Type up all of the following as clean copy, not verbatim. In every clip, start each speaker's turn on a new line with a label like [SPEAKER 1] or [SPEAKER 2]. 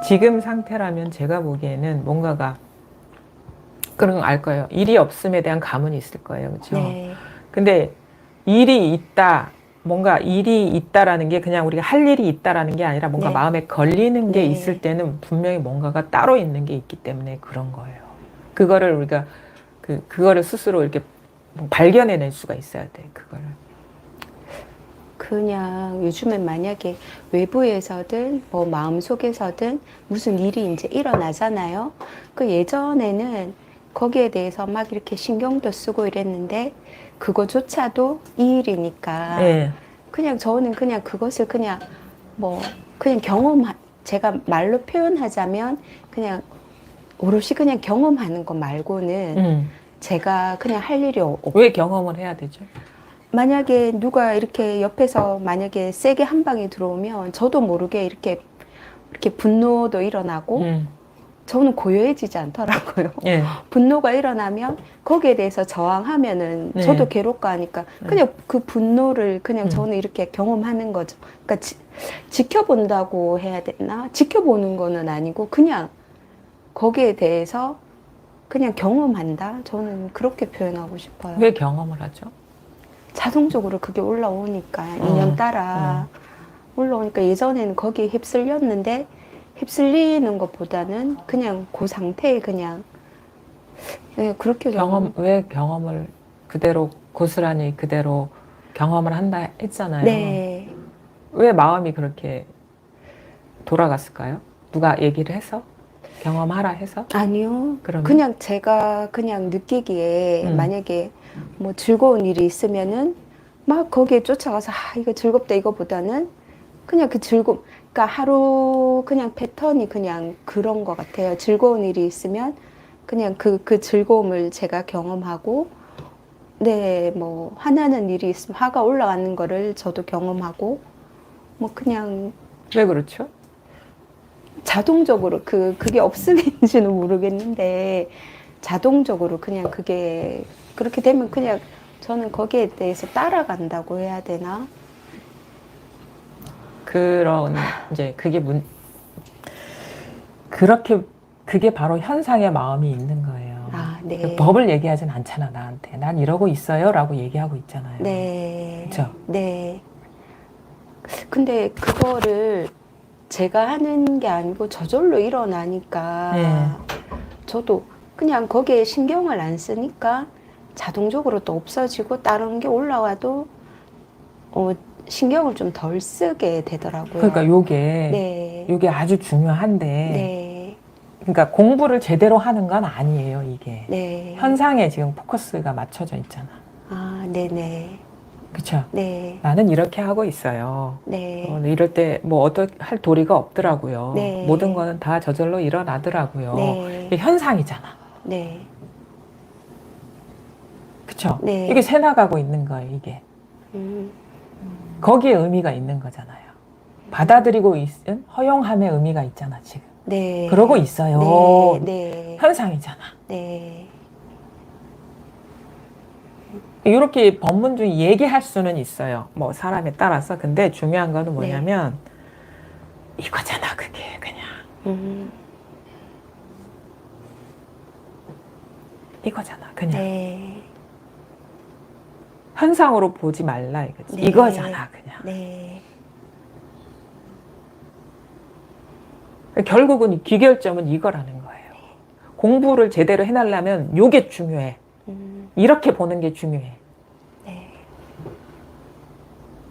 [SPEAKER 1] 지금 상태라면 제가 보기에는 뭔가가 그런 거 알 거예요. 일이 없음에 대한 감은 있을 거예요. 그렇죠?
[SPEAKER 2] 네.
[SPEAKER 1] 근데 일이 있다, 뭔가 일이 있다라는 게 그냥 우리가 할 일이 있다라는 게 아니라 뭔가
[SPEAKER 2] 네.
[SPEAKER 1] 마음에 걸리는 게
[SPEAKER 2] 네.
[SPEAKER 1] 있을 때는 분명히 뭔가가 따로 있는 게 있기 때문에 그런 거예요. 그거를 우리가 그거를 스스로 이렇게 발견해낼 수가 있어야 돼. 그거를.
[SPEAKER 2] 그냥 요즘엔 만약에 외부에서든 뭐 마음속에서든 무슨 일이 이제 일어나잖아요. 그 예전에는 거기에 대해서 막 이렇게 신경도 쓰고 이랬는데 그거조차도 이 일이니까
[SPEAKER 1] 예.
[SPEAKER 2] 그냥 저는 그냥 그것을 그냥 뭐 그냥 제가 말로 표현하자면 그냥 오롯이 그냥 경험하는 거 말고는 제가 그냥 할 일이
[SPEAKER 1] 왜 경험을 해야 되죠?
[SPEAKER 2] 만약에 누가 이렇게 옆에서 만약에 세게 한 방이 들어오면 저도 모르게 이렇게 분노도 일어나고 저는 고요해지지 않더라고요.
[SPEAKER 1] 예.
[SPEAKER 2] 분노가 일어나면 거기에 대해서 저항하면은
[SPEAKER 1] 네.
[SPEAKER 2] 저도 괴롭고 하니까 그냥 그 분노를 그냥 저는 이렇게 경험하는 거죠. 그러니까 지켜본다고 해야 되나? 지켜보는 거는 아니고 그냥 거기에 대해서 그냥 경험한다? 저는 그렇게 표현하고 싶어요.
[SPEAKER 1] 왜 경험을 하죠?
[SPEAKER 2] 자동적으로 그게 올라오니까 인연 따라 올라오니까 예전에는 거기에 휩쓸렸는데 휩쓸리는 것보다는 그냥 그 상태에 그냥 네, 그렇게
[SPEAKER 1] 왜 경험을 그대로 고스란히 그대로 경험을 한다 했잖아요.
[SPEAKER 2] 네.
[SPEAKER 1] 왜 마음이 그렇게 돌아갔을까요? 누가 얘기를 해서? 경험하라 해서?
[SPEAKER 2] 아니요.
[SPEAKER 1] 그러면?
[SPEAKER 2] 그냥 제가 그냥 느끼기에 만약에 뭐 즐거운 일이 있으면은 막 거기에 쫓아가서 이거 즐겁다 이거보다는 그냥 그 그러니까 하루 그냥 패턴이 그냥 그런 것 같아요. 즐거운 일이 있으면 그냥 그 즐거움을 제가 경험하고 네, 뭐 화나는 일이 있으면 화가 올라가는 거를 저도 경험하고 뭐 그냥
[SPEAKER 1] 왜 그렇죠?
[SPEAKER 2] 자동적으로 그게 없음인지는 모르겠는데 자동적으로 그냥 그게 그렇게 되면 그냥 저는 거기에 대해서 따라간다고 해야 되나?
[SPEAKER 1] 그런 이제 그게 바로 현상의 마음이 있는 거예요.
[SPEAKER 2] 네.
[SPEAKER 1] 법을 얘기하진 않잖아, 나한테. 난 이러고 있어요라고 얘기하고 있잖아요.
[SPEAKER 2] 네.
[SPEAKER 1] 그렇죠?
[SPEAKER 2] 네. 근데 그거를 제가 하는 게 아니고 저절로 일어나니까 저도 그냥 거기에 신경을 안 쓰니까 자동적으로 또 없어지고 다른 게 올라와도 신경을 좀 덜 쓰게 되더라고요.
[SPEAKER 1] 그러니까 요게 아주 중요한데
[SPEAKER 2] 네.
[SPEAKER 1] 그러니까 공부를 제대로 하는 건 아니에요, 이게.
[SPEAKER 2] 네.
[SPEAKER 1] 현상에 지금 포커스가 맞춰져 있잖아.
[SPEAKER 2] 네네.
[SPEAKER 1] 그쵸?
[SPEAKER 2] 네.
[SPEAKER 1] 나는 이렇게 하고 있어요.
[SPEAKER 2] 네.
[SPEAKER 1] 이럴 때 뭐 어떻게 할 도리가 없더라고요.
[SPEAKER 2] 네.
[SPEAKER 1] 모든 거는 다 저절로 일어나더라고요.
[SPEAKER 2] 네.
[SPEAKER 1] 이게 현상이잖아.
[SPEAKER 2] 네.
[SPEAKER 1] 그쵸?
[SPEAKER 2] 네.
[SPEAKER 1] 이게 새나가고 있는 거예요, 이게. 거기에 의미가 있는 거잖아요. 받아들이고 있은 허용함의 의미가 있잖아, 지금.
[SPEAKER 2] 네.
[SPEAKER 1] 그러고 있어요.
[SPEAKER 2] 네.
[SPEAKER 1] 현상이잖아.
[SPEAKER 2] 네.
[SPEAKER 1] 이렇게 법문 중에 얘기할 수는 있어요. 뭐 사람에 따라서. 근데 중요한 거는 뭐냐면 이거잖아, 그게 그냥. 이거잖아, 그냥.
[SPEAKER 2] 네.
[SPEAKER 1] 현상으로 보지 말라 이거지.
[SPEAKER 2] 네.
[SPEAKER 1] 이거잖아, 그냥.
[SPEAKER 2] 네.
[SPEAKER 1] 결국은 귀결점은 이거라는 거예요. 공부를 제대로 해내려면 요게 중요해. 이렇게 보는 게 중요해.
[SPEAKER 2] 네.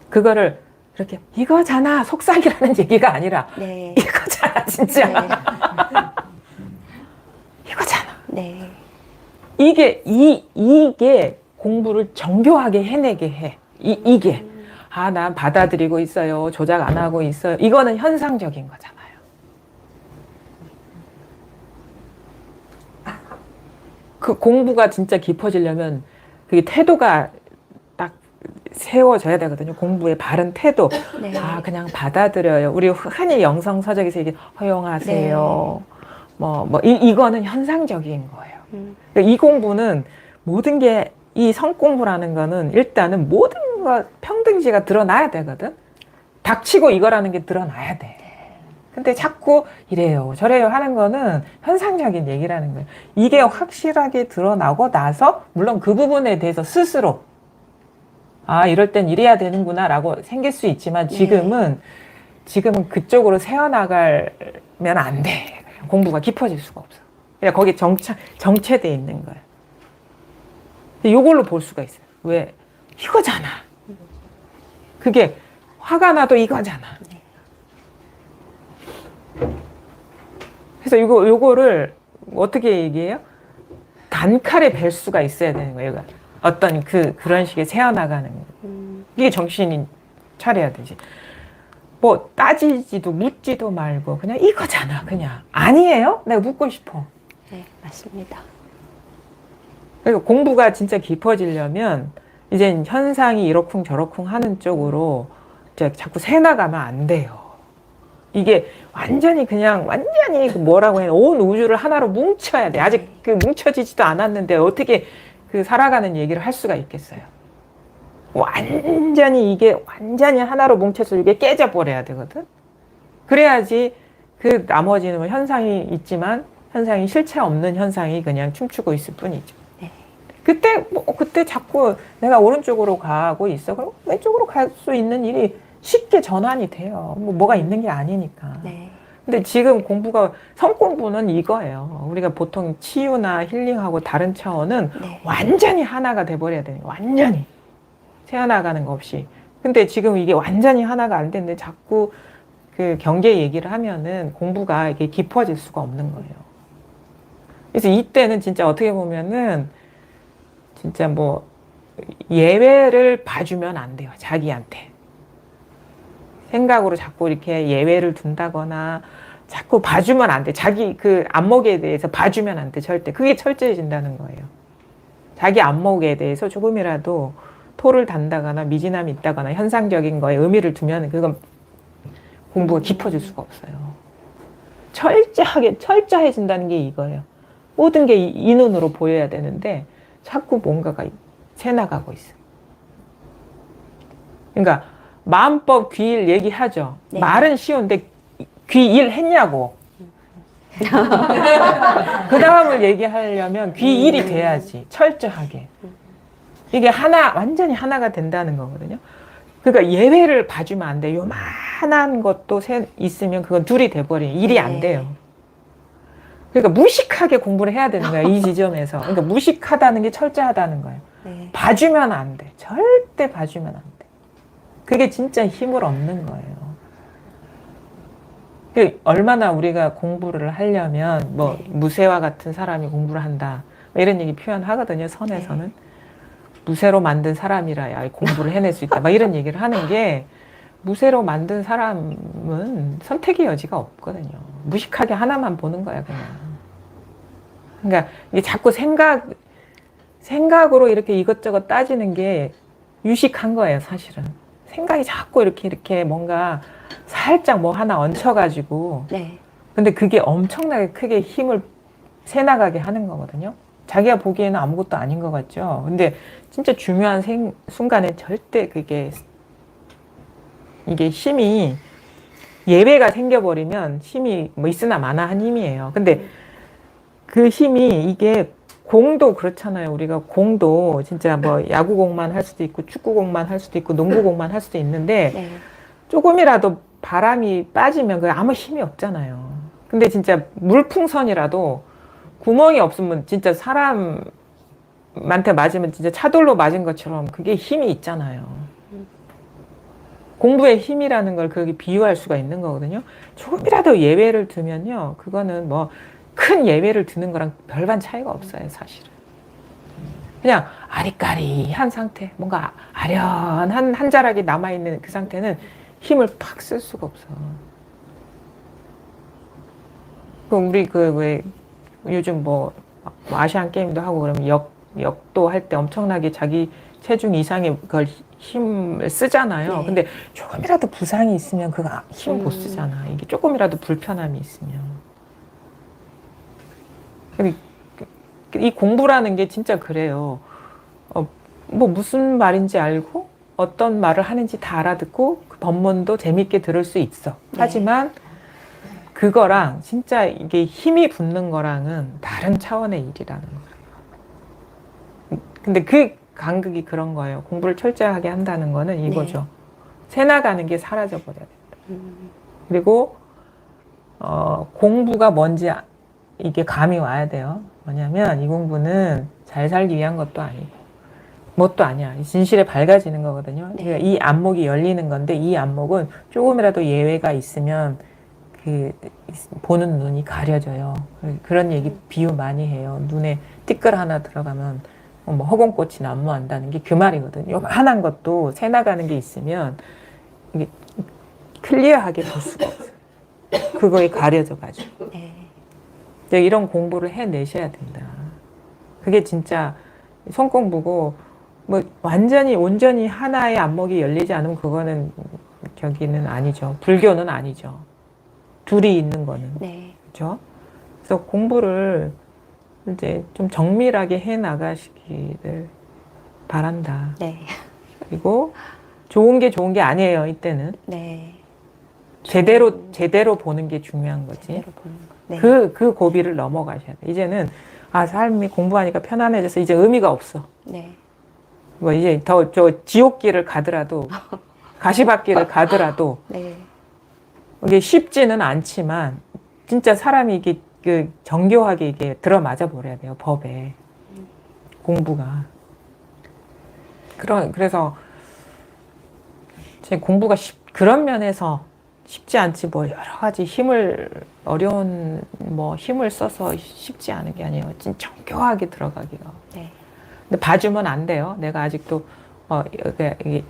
[SPEAKER 1] 그거를 이렇게 이거잖아 속삭이라는 얘기가 아니라
[SPEAKER 2] 네.
[SPEAKER 1] 이거잖아 진짜.
[SPEAKER 2] 네.
[SPEAKER 1] 이거잖아.
[SPEAKER 2] 네.
[SPEAKER 1] 이게 공부를 정교하게 해내게 해. 이게 난 받아들이고 있어요. 조작 안 하고 있어요. 이거는 현상적인 거잖아요. 그 공부가 진짜 깊어지려면 그게 태도가 딱 세워져야 되거든요. 공부의 바른 태도.
[SPEAKER 2] 네.
[SPEAKER 1] 그냥 받아들여요. 우리 흔히 영성서적에서 얘기 허용하세요. 이거는 현상적인 거예요. 그러니까 이 공부는 모든 게 이 성공부라는 거는 일단은 모든 거 평등지가 드러나야 되거든. 닥치고 이거라는 게 드러나야 돼. 근데 자꾸 이래요, 저래요 하는 거는 현상적인 얘기라는 거예요. 이게 확실하게 드러나고 나서 물론 그 부분에 대해서 스스로 아, 이럴 땐 이래야 되는구나 라고 생길 수 있지만 지금은 그쪽으로 새어나가면 안 돼. 공부가 깊어질 수가 없어. 그냥 거기 정체돼 있는 거야. 이걸로 볼 수가 있어요. 왜? 이거잖아. 그게 화가 나도 이거잖아. 그래서 요거를 어떻게 얘기해요? 단칼에 뵐 수가 있어야 되는 거예요. 어떤 그런 식의 새어나가는 거. 이게 정신이 차려야 되지. 뭐 따지지도 묻지도 말고 그냥 이거잖아. 그냥 아니에요? 내가 묻고 싶어.
[SPEAKER 2] 네, 맞습니다.
[SPEAKER 1] 그러니까 공부가 진짜 깊어지려면 이제 현상이 이러쿵 저러쿵 하는 쪽으로 이제 자꾸 새나가면 안 돼요. 이게 완전히 뭐라고 해, 온 우주를 하나로 뭉쳐야 돼. 아직 뭉쳐지지도 않았는데 어떻게 살아가는 얘기를 할 수가 있겠어요. 완전히 하나로 뭉쳐서 이게 깨져버려야 되거든. 그래야지 나머지는 뭐 현상이 있지만 현상이 실체 없는 현상이 그냥 춤추고 있을 뿐이죠.
[SPEAKER 2] 네.
[SPEAKER 1] 그때 자꾸 내가 오른쪽으로 가고 있어. 그럼 왼쪽으로 갈 수 있는 일이 쉽게 전환이 돼요. 뭐가 있는 게 아니니까.
[SPEAKER 2] 네.
[SPEAKER 1] 근데 지금 성공부는 이거예요. 우리가 보통 치유나 힐링하고 다른 차원은 완전히 하나가 돼버려야 되는 거예요. 완전히. 새어나가는 거 없이. 근데 지금 이게 완전히 하나가 안 됐는데 자꾸 경계 얘기를 하면은 공부가 이게 깊어질 수가 없는 거예요. 그래서 이때는 진짜 어떻게 보면은 진짜 뭐 예외를 봐주면 안 돼요. 자기한테. 생각으로 자꾸 이렇게 예외를 둔다거나 자꾸 봐주면 안 돼. 자기 안목에 대해서 봐주면 안 돼. 절대. 그게 철저해진다는 거예요. 자기 안목에 대해서 조금이라도 토를 단다거나 미진함이 있다거나 현상적인 거에 의미를 두면 그건 공부가 깊어질 수가 없어요. 철저해진다는 게 이거예요. 모든 게 이 눈으로 보여야 되는데 자꾸 뭔가가 새나가고 있어요. 그러니까 마음법 귀일 얘기하죠.
[SPEAKER 2] 네.
[SPEAKER 1] 말은 쉬운데 귀일 했냐고. 그 다음을 얘기하려면 귀일이 돼야지. 철저하게. 이게 완전히 하나가 된다는 거거든요. 그러니까 예외를 봐주면 안 돼요. 요만한 것도 있으면 그건 둘이 돼버리면 일이 안 돼요. 그러니까 무식하게 공부를 해야 되는 거야. 이 지점에서. 그러니까 무식하다는 게 철저하다는 거예요.
[SPEAKER 2] 네.
[SPEAKER 1] 봐주면 안 돼. 절대 봐주면 안 돼. 그게 진짜 힘을 얻는 거예요. 얼마나 우리가 공부를 하려면 뭐 무쇠와 같은 사람이 공부를 한다. 이런 얘기 표현하거든요. 선에서는. 무쇠로 만든 사람이라야 공부를 해낼 수 있다. 막 이런 얘기를 하는 게 무쇠로 만든 사람은 선택의 여지가 없거든요. 무식하게 하나만 보는 거야, 그냥. 그러니까 이게 자꾸 생각으로 이렇게 이것저것 따지는 게 유식한 거예요, 사실은. 생각이 자꾸 이렇게 뭔가 살짝 뭐 하나 얹혀가지고.
[SPEAKER 2] 네. 근데
[SPEAKER 1] 그게 엄청나게 크게 힘을 새나가게 하는 거거든요. 자기가 보기에는 아무것도 아닌 것 같죠. 근데 진짜 중요한 순간에 절대 이게 힘이 예외가 생겨버리면 힘이 뭐 있으나 마나 한 힘이에요. 근데 그 힘이 이게 공도 그렇잖아요. 우리가 공도 진짜 뭐 야구공만 할 수도 있고 축구공만 할 수도 있고 농구공만 할 수도 있는데 조금이라도 바람이 빠지면 그게 아무 힘이 없잖아요. 근데 진짜 물풍선이라도 구멍이 없으면 진짜 사람한테 맞으면 진짜 차돌로 맞은 것처럼 그게 힘이 있잖아요. 공부의 힘이라는 걸 거기 비유할 수가 있는 거거든요. 조금이라도 예외를 두면요. 그거는 뭐 큰 예외를 두는 거랑 별반 차이가 없어요, 사실은. 그냥 아리까리한 상태, 뭔가 아련한 한 자락이 남아있는 그 상태는 힘을 팍 쓸 수가 없어. 우리 왜 요즘 뭐 아시안 게임도 하고 그러면 역도 할 때 엄청나게 자기 체중 이상의 그걸 힘을 쓰잖아요.
[SPEAKER 2] 네.
[SPEAKER 1] 근데 조금이라도 부상이 있으면 그거 힘 못 쓰잖아. 이게 조금이라도 불편함이 있으면. 이 공부라는 게 진짜 그래요. 뭐 무슨 말인지 알고 어떤 말을 하는지 다 알아듣고 그 법문도 재밌게 들을 수 있어.
[SPEAKER 2] 네.
[SPEAKER 1] 하지만 그거랑 진짜 이게 힘이 붙는 거랑은 다른 차원의 일이라는 거예요. 근데 그 간극이 그런 거예요. 공부를 철저하게 한다는 거는 이거죠.
[SPEAKER 2] 네.
[SPEAKER 1] 새나가는 게 사라져 버려야 된다. 그리고 공부가 뭔지 이게 감이 와야 돼요. 뭐냐면 이 공부는 잘 살기 위한 것도 아니고 뭣도 아니야. 진실에 밝아지는 거거든요.
[SPEAKER 2] 네.
[SPEAKER 1] 그러니까 이 안목이 열리는 건데 이 안목은 조금이라도 예외가 있으면 그 보는 눈이 가려져요. 그런 얘기 비유 많이 해요. 눈에 띠끌 하나 들어가면 뭐 허공꽃이 난무한다는 게 그 말이거든요. 요만한 것도 새 나가는 게 있으면 이게 클리어하게 볼 수가 없어요. 그거에 가려져 가지고.
[SPEAKER 2] 네.
[SPEAKER 1] 이런 공부를 해내셔야 된다. 그게 진짜 손공부고 뭐 완전히 온전히 하나의 안목이 열리지 않으면 그거는 저기는 아니죠. 불교는 아니죠. 둘이 있는 거는.
[SPEAKER 2] 네.
[SPEAKER 1] 그렇죠? 그래서 공부를 이제 좀 정밀하게 해 나가시기를 바란다.
[SPEAKER 2] 네.
[SPEAKER 1] 그리고 좋은 게 아니에요. 이때는
[SPEAKER 2] 네.
[SPEAKER 1] 제대로 보는 게 중요한 거지.
[SPEAKER 2] 제대로 보는 거. 네.
[SPEAKER 1] 그 고비를 넘어가셔야 돼. 이제는 삶이 공부하니까 편안해져서 이제 의미가 없어.
[SPEAKER 2] 네.
[SPEAKER 1] 뭐 이제 더 지옥길을 가더라도 가시밭길을 가더라도
[SPEAKER 2] 네.
[SPEAKER 1] 이게 쉽지는 않지만 진짜 사람이 이게 그 정교하게 이게 들어맞아 버려야 돼요. 법에 공부가. 그래서 제 공부가 그런 면에서 쉽지 않지 뭐 여러 가지 어려운 뭐 힘을 써서 쉽지 않은 게 아니에요. 진짜 정교하게 들어가기가.
[SPEAKER 2] 네.
[SPEAKER 1] 근데 봐주면 안 돼요. 내가 아직도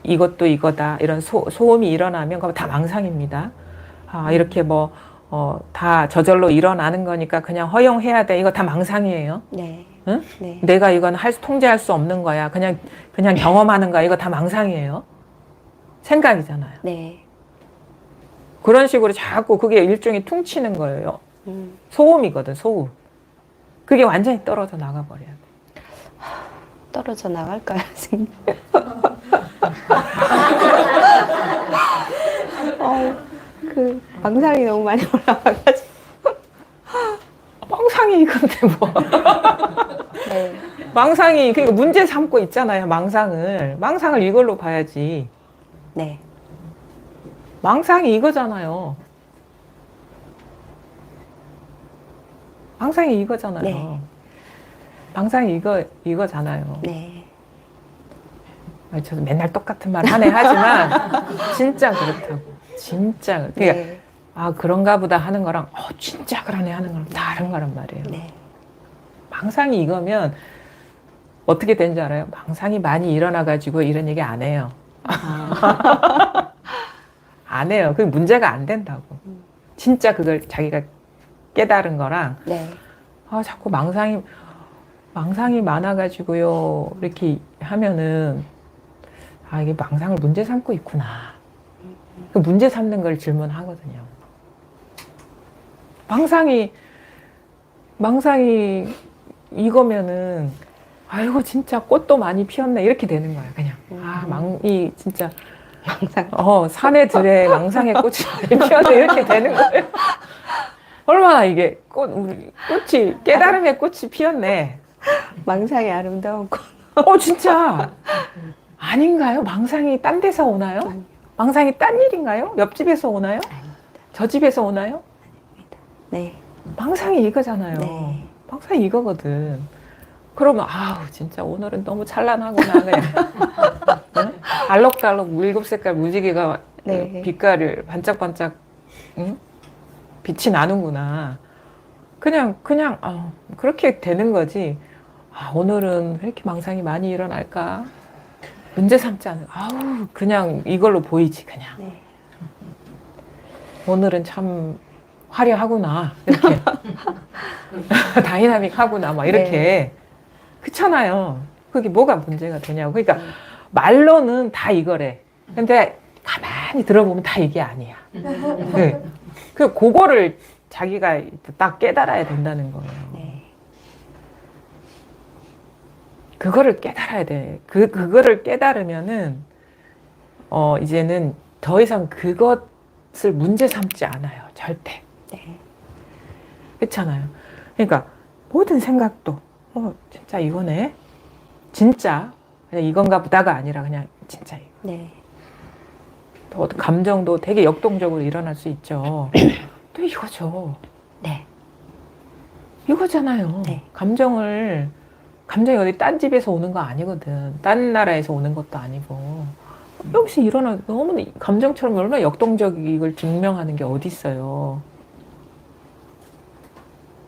[SPEAKER 1] 이것도 이거다 이런 소음이 일어나면 그거 다 망상입니다. 이렇게 다 저절로 일어나는 거니까 그냥 허용해야 돼. 이거 다 망상이에요.
[SPEAKER 2] 네.
[SPEAKER 1] 응?
[SPEAKER 2] 네.
[SPEAKER 1] 내가 이건 통제할 수 없는 거야. 그냥 경험하는 거야. 이거 다 망상이에요. 생각이잖아요.
[SPEAKER 2] 네.
[SPEAKER 1] 그런 식으로 자꾸 그게 일종의 퉁치는 거예요. 소음이거든, 소음. 그게 완전히 떨어져 나가버려야 돼.
[SPEAKER 2] 떨어져 나갈까요, 선생님? 그 망상이 너무 많이 올라와가지고.
[SPEAKER 1] 망상이 근데 뭐.
[SPEAKER 2] 네.
[SPEAKER 1] 망상이, 그러니까 문제 삼고 있잖아요, 망상을. 망상을 이걸로 봐야지.
[SPEAKER 2] 네.
[SPEAKER 1] 망상이 이거잖아요. 망상이 이거잖아요.
[SPEAKER 2] 네.
[SPEAKER 1] 망상이 이거잖아요.
[SPEAKER 2] 네.
[SPEAKER 1] 저도 맨날 똑같은 말 하네 하지만 진짜 그렇다고. 진짜. 그러니까
[SPEAKER 2] 네.
[SPEAKER 1] 그런가 보다 하는 거랑 진짜 그러네 하는 거랑 다른 거란 말이에요.
[SPEAKER 2] 네.
[SPEAKER 1] 망상이 이거면 어떻게 된 줄 알아요? 망상이 많이 일어나가지고 이런 얘기 안 해요. 안 해요. 그게 문제가 안 된다고. 진짜 그걸 자기가 깨달은 거랑
[SPEAKER 2] 네.
[SPEAKER 1] 자꾸 망상이 많아가지고요 이렇게 하면은 이게 망상을 문제 삼고 있구나. 그 문제 삼는 걸 질문하거든요. 망상이 이거면은 아이고 진짜 꽃도 많이 피었네 이렇게 되는 거야 그냥. 이 진짜
[SPEAKER 2] 망상.
[SPEAKER 1] 산에 들에 망상의 꽃이 많이 피었네 이렇게 되는 거예요. 얼마나 이게 꽃이 깨달음의 꽃이 피었네.
[SPEAKER 2] 망상이 아름다운 꽃.
[SPEAKER 1] 진짜 아닌가요? 망상이 딴 데서 오나요?
[SPEAKER 2] 아니요.
[SPEAKER 1] 망상이 딴 일인가요? 옆집에서 오나요?
[SPEAKER 2] 아닙니다.
[SPEAKER 1] 저 집에서 오나요?
[SPEAKER 2] 네.
[SPEAKER 1] 망상이 이거잖아요.
[SPEAKER 2] 네.
[SPEAKER 1] 망상이 이거거든. 그러면 진짜 오늘은 너무 찬란하구나 그냥. 응? 알록달록 일곱 색깔 무지개가
[SPEAKER 2] 네.
[SPEAKER 1] 빛깔을 반짝반짝 응? 빛이 나는구나. 그냥 그렇게 되는 거지. 오늘은 왜 이렇게 망상이 많이 일어날까? 문제 삼지 않은. 그냥 이걸로 보이지 그냥.
[SPEAKER 2] 네.
[SPEAKER 1] 오늘은 참 화려하구나 이렇게. 다이나믹하구나 막 이렇게.
[SPEAKER 2] 네.
[SPEAKER 1] 그렇잖아요. 그게 뭐가 문제가 되냐고. 그러니까 말로는 다 이거래. 근데 가만히 들어보면 다 이게 아니야. 네. 그거를 자기가 딱 깨달아야 된다는 거예요.
[SPEAKER 2] 네.
[SPEAKER 1] 그거를 깨달아야 돼. 그거를 깨달으면은 이제는 더 이상 그것을 문제 삼지 않아요. 절대.
[SPEAKER 2] 네.
[SPEAKER 1] 그렇잖아요. 그러니까 모든 생각도 진짜 이거네. 진짜 그냥 이건가 보다가 아니라 그냥 진짜 이거.
[SPEAKER 2] 네.
[SPEAKER 1] 또 어떤 감정도 되게 역동적으로 일어날 수 있죠. 또 이거죠.
[SPEAKER 2] 네.
[SPEAKER 1] 이거잖아요.
[SPEAKER 2] 네.
[SPEAKER 1] 감정이 어디 딴 집에서 오는 거 아니거든. 딴 나라에서 오는 것도 아니고. 여기서 너무 감정처럼 얼마나 역동적인 증명하는 게 어디 있어요.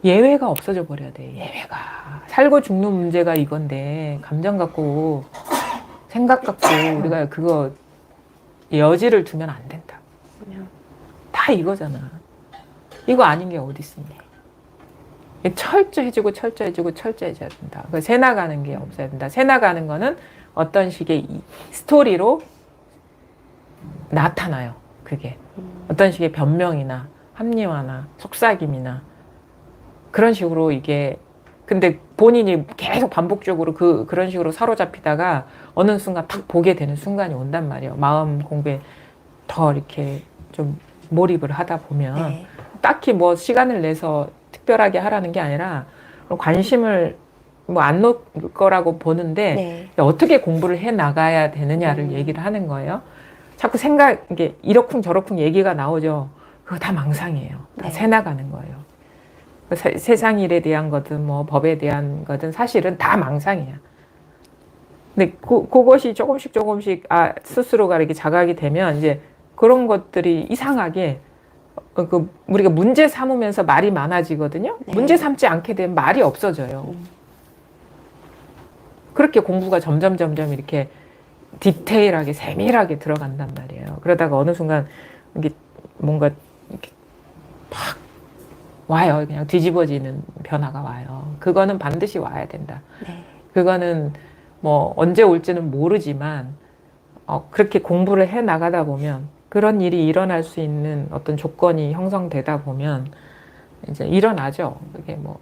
[SPEAKER 1] 예외가 없어져 버려야 돼. 예외가. 살고 죽는 문제가 이건데 감정 갖고 생각 갖고 우리가 그거 여지를 두면 안 된다. 다 이거잖아. 이거 아닌 게 어디 있습니까? 철저해지고 철저해져야 된다. 새 나가는 게 없어야 된다. 새 나가는 거는 어떤 식의 스토리로 나타나요. 그게 어떤 식의 변명이나 합리화나 속삭임이나 그런 식으로 이게 근데 본인이 계속 반복적으로 그런 식으로 사로잡히다가 어느 순간 딱 보게 되는 순간이 온단 말이에요. 마음 공부에 더 이렇게 좀 몰입을 하다 보면
[SPEAKER 2] 네.
[SPEAKER 1] 딱히 뭐 시간을 내서 특별하게 하라는 게 아니라 관심을 뭐 안 놓을 거라고 보는데
[SPEAKER 2] 네.
[SPEAKER 1] 어떻게 공부를 해 나가야 되느냐를 얘기를 하는 거예요. 자꾸 이게 이러쿵 저러쿵 얘기가 나오죠. 그거 다 망상이에요. 다
[SPEAKER 2] 네.
[SPEAKER 1] 새 나가는 거예요. 세상 일에 대한 거든 뭐 법에 대한 거든 사실은 다 망상이야. 근데 그것이 조금씩 스스로가 이렇게 자각이 되면 이제 그런 것들이 이상하게 우리가 문제 삼으면서 말이 많아지거든요.
[SPEAKER 2] 네.
[SPEAKER 1] 문제 삼지 않게 되면 말이 없어져요. 그렇게 공부가 점점 이렇게 디테일하게 세밀하게 들어간단 말이에요. 그러다가 어느 순간 이게 뭔가 이렇게 팍 와요. 그냥 뒤집어지는 변화가 와요. 그거는 반드시 와야 된다.
[SPEAKER 2] 네.
[SPEAKER 1] 그거는 뭐 언제 올지는 모르지만 그렇게 공부를 해 나가다 보면 그런 일이 일어날 수 있는 어떤 조건이 형성되다 보면 이제 일어나죠. 그게 뭐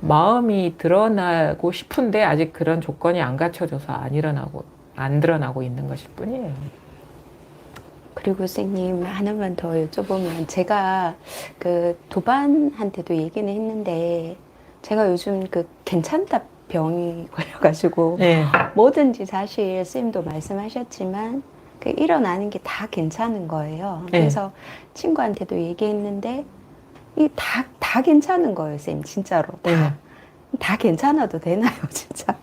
[SPEAKER 1] 마음이 드러나고 싶은데 아직 그런 조건이 안 갖춰져서 안 드러나고 있는 것일 뿐이에요.
[SPEAKER 2] 그리고 선생님 하나만 더 여쭤보면 제가 그 도반한테도 얘기는 했는데 제가 요즘 괜찮다 병이 걸려가지고
[SPEAKER 1] 네.
[SPEAKER 2] 뭐든지 사실 쌤도 말씀하셨지만 일어나는 게 다 괜찮은 거예요.
[SPEAKER 1] 네.
[SPEAKER 2] 그래서 친구한테도 얘기했는데 다 괜찮은 거예요, 쌤 진짜로 다 괜찮아도 되나요, 진짜?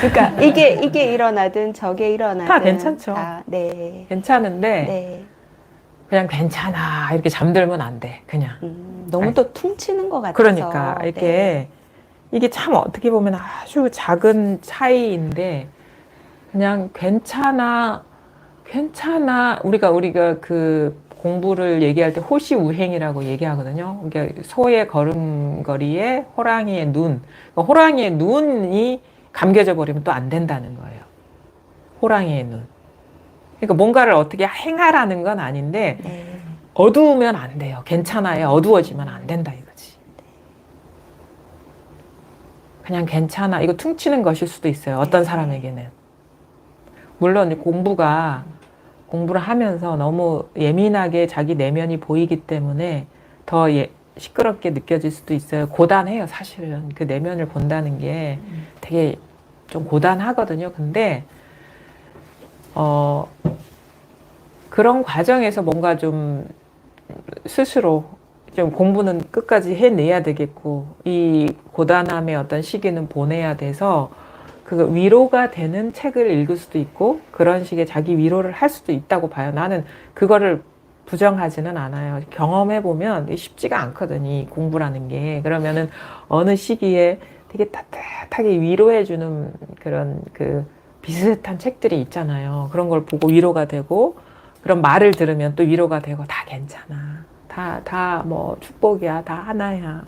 [SPEAKER 2] 그러니까 이게 일어나든 저게 일어나든
[SPEAKER 1] 다 괜찮죠.
[SPEAKER 2] 네.
[SPEAKER 1] 괜찮은데
[SPEAKER 2] 네.
[SPEAKER 1] 그냥 괜찮아 이렇게 잠들면 안 돼. 그냥.
[SPEAKER 2] 너무 또 퉁치는 것 같아서.
[SPEAKER 1] 그러니까 이게 참 어떻게 보면 아주 작은 차이인데 그냥 괜찮아 우리가 그 공부를 얘기할 때 호시우행이라고 얘기하거든요. 그러니까 소의 걸음걸이에 호랑이의 눈. 그러니까 호랑이의 눈이 감겨져 버리면 또 안 된다는 거예요. 호랑이의 눈. 그러니까 뭔가를 어떻게 행하라는 건 아닌데
[SPEAKER 2] 네.
[SPEAKER 1] 어두우면 안 돼요. 괜찮아요. 어두워지면 안 된다 이거지. 그냥 괜찮아. 이거 퉁치는 것일 수도 있어요. 어떤 사람에게는. 물론 공부를 하면서 너무 예민하게 자기 내면이 보이기 때문에 더 시끄럽게 느껴질 수도 있어요. 고단해요, 사실은. 그 내면을 본다는 게 되게 좀 고단하거든요. 근데, 그런 과정에서 뭔가 좀 스스로 좀 공부는 끝까지 해내야 되겠고, 이 고단함의 어떤 시기는 보내야 돼서 그 위로가 되는 책을 읽을 수도 있고 그런 식의 자기 위로를 할 수도 있다고 봐요. 나는 그거를 부정하지는 않아요. 경험해보면 쉽지가 않거든, 이 공부라는 게. 그러면은 어느 시기에 되게 따뜻하게 위로해주는 그런 비슷한 책들이 있잖아요. 그런 걸 보고 위로가 되고 그런 말을 들으면 또 위로가 되고 다 괜찮아. 다 뭐 축복이야. 다 하나야.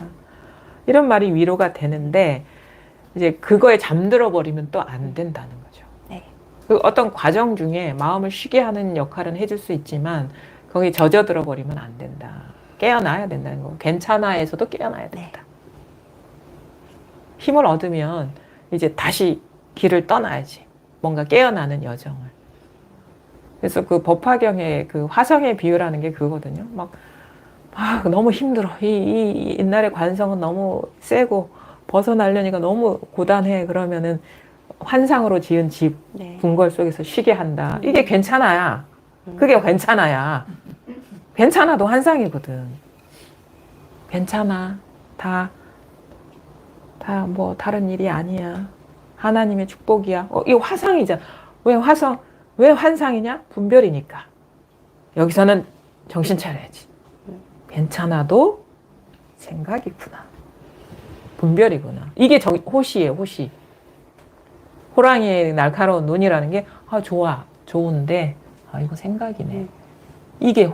[SPEAKER 1] 이런 말이 위로가 되는데 이제 그거에 잠들어 버리면 또 안 된다는 거죠.
[SPEAKER 2] 네.
[SPEAKER 1] 그 어떤 과정 중에 마음을 쉬게 하는 역할은 해줄 수 있지만 거기 젖어들어 버리면 안 된다. 깨어나야 된다는 거. 괜찮아에서도 깨어나야 된다. 힘을 얻으면 이제 다시 길을 떠나야지. 뭔가 깨어나는 여정을. 그래서 그 법화경의 그 화성의 비유라는 게 그거거든요. 막 아, 너무 힘들어. 이 옛날의 관성은 너무 세고 벗어나려니까 너무 고단해. 그러면은 환상으로 지은 집,
[SPEAKER 2] 네.
[SPEAKER 1] 궁궐 속에서 쉬게 한다. 이게 괜찮아야. 그게 괜찮아야. 괜찮아도 환상이거든. 괜찮아. 다 뭐 다른 일이 아니야. 하나님의 축복이야. 이거 화상이잖아. 왜 환상이냐? 분별이니까. 여기서는 정신 차려야지. 괜찮아도 생각이구나. 분별이구나. 이게 호시예요, 호시. 호랑이의 날카로운 눈이라는 게, 좋아. 좋은데, 이거 생각이네. 이게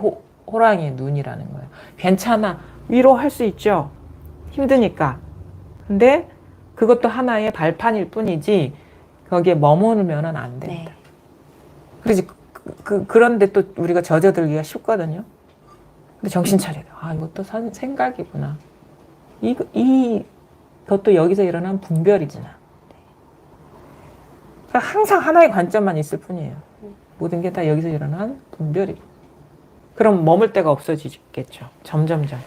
[SPEAKER 1] 호랑이의 눈이라는 거예요. 괜찮아. 위로할 수 있죠. 힘드니까. 근데 그것도 하나의 발판일 뿐이지, 거기에 머무르면 안 된다.
[SPEAKER 2] 네.
[SPEAKER 1] 그러지, 그런데 또 우리가 젖어들기가 쉽거든요. 근데 정신 차려야 돼. 이것도 생각이구나. 이것도 여기서 일어난 분별이구나. 그러니까 항상 하나의 관점만 있을 뿐이에요. 모든 게 다 여기서 일어난 분별이고. 그럼 머물 데가 없어지겠죠. 점점점.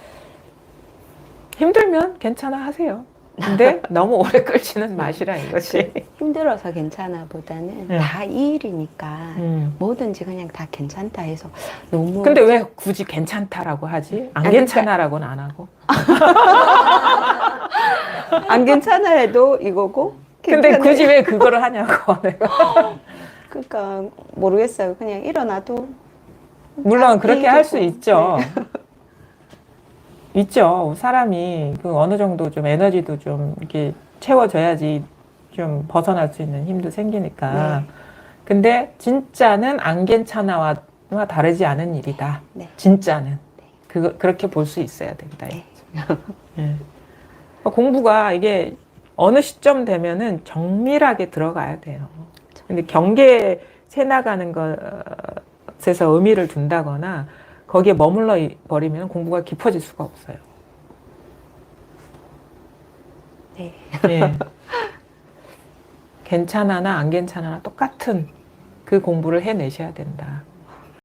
[SPEAKER 1] 힘들면 괜찮아 하세요. 근데 너무 오래 끌지는 마시라 이것이.
[SPEAKER 2] 힘들어서 괜찮아 보다는
[SPEAKER 1] 네.
[SPEAKER 2] 다 이 일이니까 뭐든지 그냥 다 괜찮다 해서 너무.
[SPEAKER 1] 근데 왜 굳이 괜찮다라고 하지? 안 괜찮아라고는 안 하고.
[SPEAKER 2] 안 괜찮아 해도 이거고.
[SPEAKER 1] 근데
[SPEAKER 2] 괜찮아.
[SPEAKER 1] 굳이 왜 그거를 하냐고 내가.
[SPEAKER 2] 그러니까 모르겠어요. 그냥 일어나도.
[SPEAKER 1] 물론 그렇게 할 수
[SPEAKER 2] 이기고.
[SPEAKER 1] 있죠. 있죠. 사람이 그 어느 정도 좀 에너지도 좀 이렇게 채워져야지 좀 벗어날 수 있는 힘도 생기니까.
[SPEAKER 2] 네.
[SPEAKER 1] 근데 진짜는 안 괜찮아와 다르지 않은 일이다.
[SPEAKER 2] 네.
[SPEAKER 1] 진짜는. 그렇게 볼 수 있어야 된다.
[SPEAKER 2] 네.
[SPEAKER 1] 예. 공부가 이게 어느 시점 되면은 정밀하게 들어가야 돼요. 근데 경계 새 나가는 것에서 의미를 둔다거나 거기에 머물러 버리면 공부가 깊어질 수가 없어요.
[SPEAKER 2] 네.
[SPEAKER 1] 예. 괜찮아나 안 괜찮아나 똑같은 그 공부를 해내셔야 된다.